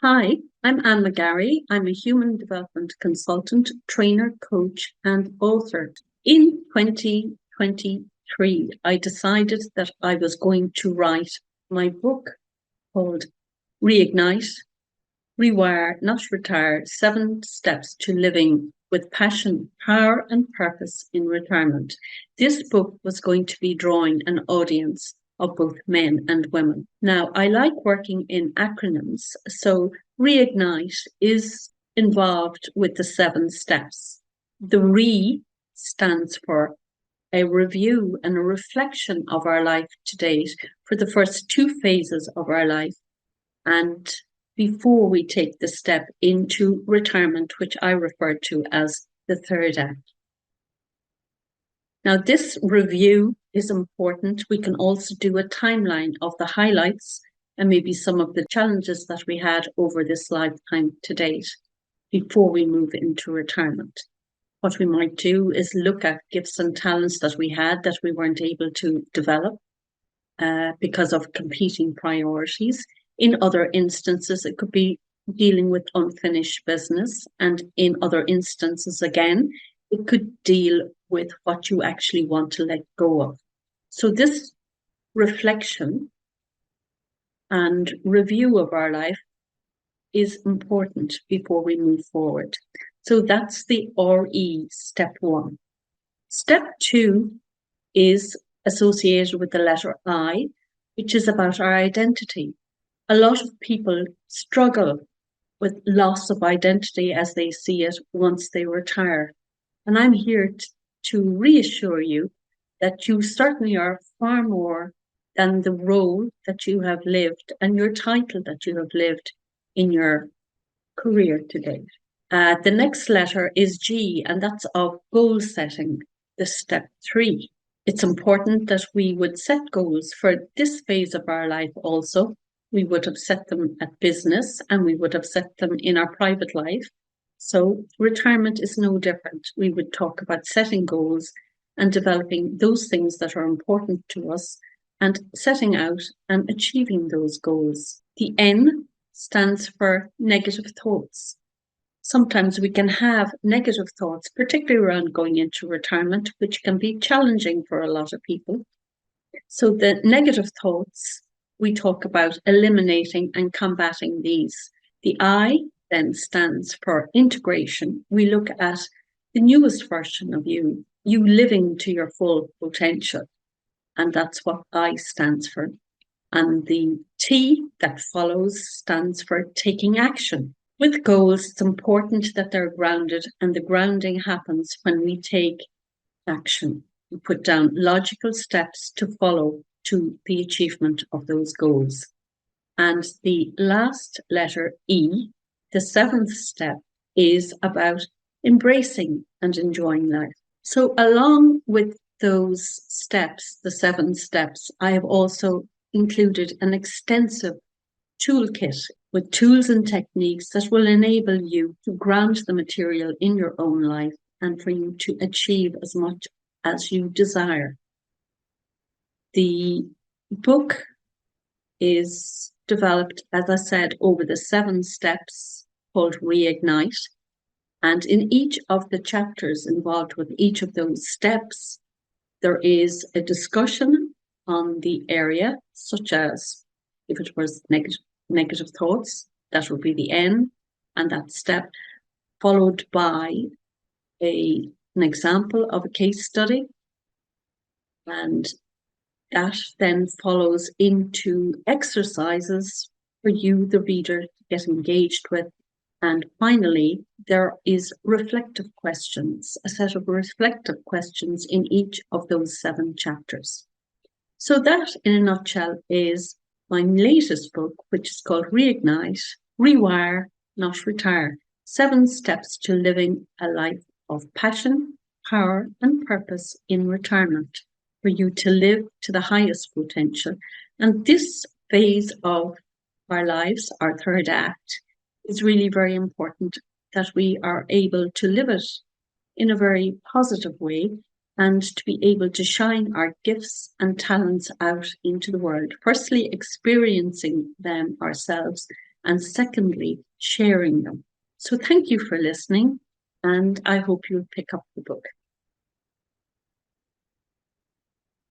Hi, I'm Ann McGarry. I'm a human development consultant, trainer, coach, and author. In 2023, I decided that I was going to write my book called Reignite, Rewire, Not Retire, 7 Steps to Living with Passion, Power, and Purpose in Retirement. This book was going to be drawing an audience of both men and women. Now, I like working in acronyms, so Reignite is involved with the 7 steps. The RE stands for a review and a reflection of our life to date for the first 2 phases of our life, and before we take the step into retirement, which I refer to as the third act. Now, this review is important. We can also do a timeline of the highlights and maybe some of the challenges that we had over this lifetime to date before we move into retirement. What we might do is look at gifts and talents that we had that we weren't able to develop because of competing priorities. In other instances, it could be dealing with unfinished business. And in other instances, again, it could deal with what you actually want to let go of. So this reflection and review of our life is important before we move forward. So that's the RE, step 1. Step 2 is associated with the letter I, which is about our identity. A lot of people struggle with loss of identity as they see it once they retire. And I'm here to reassure you that you certainly are far more than the role that you have lived and your title that you have lived in your career to date. The next letter is G, and that's of goal setting, the step 3. It's important that we would set goals for this phase of our life also. We would have set them at business and we would have set them in our private life. So retirement is no different. We would talk about setting goals and developing those things that are important to us and setting out and achieving those goals. The N stands for negative thoughts. Sometimes we can have negative thoughts, particularly around going into retirement, which can be challenging for a lot of people. So the negative thoughts, we talk about eliminating and combating these. The I then stands for integration. We look at the newest version of you living to your full potential. And that's what I stands for. And the T that follows stands for taking action. With goals, it's important that they're grounded, and the grounding happens when we take action. We put down logical steps to follow to the achievement of those goals. And the last letter, E, the 7th step, is about embracing and enjoying life. So along with those steps, the 7 steps, I have also included an extensive toolkit with tools and techniques that will enable you to ground the material in your own life and for you to achieve as much as you desire. The book is developed, as I said, over the 7 steps called Reignite. And in each of the chapters involved with each of those steps, there is a discussion on the area, such as if it was negative thoughts, that would be the N and that step, followed by an example of a case study. And that then follows into exercises for you, the reader, to get engaged with. And finally, there is reflective questions, a set of reflective questions in each of those 7 chapters. So that, in a nutshell, is my latest book, which is called Reignite, Rewire, Not Retire, 7 Steps to Living a Life of Passion, Power, and Purpose in Retirement, for you to live to the highest potential. And this phase of our lives, our third act, is really very important that we are able to live it in a very positive way and to be able to shine our gifts and talents out into the world. Firstly, experiencing them ourselves, and secondly, sharing them. So thank you for listening, and I hope you'll pick up the book.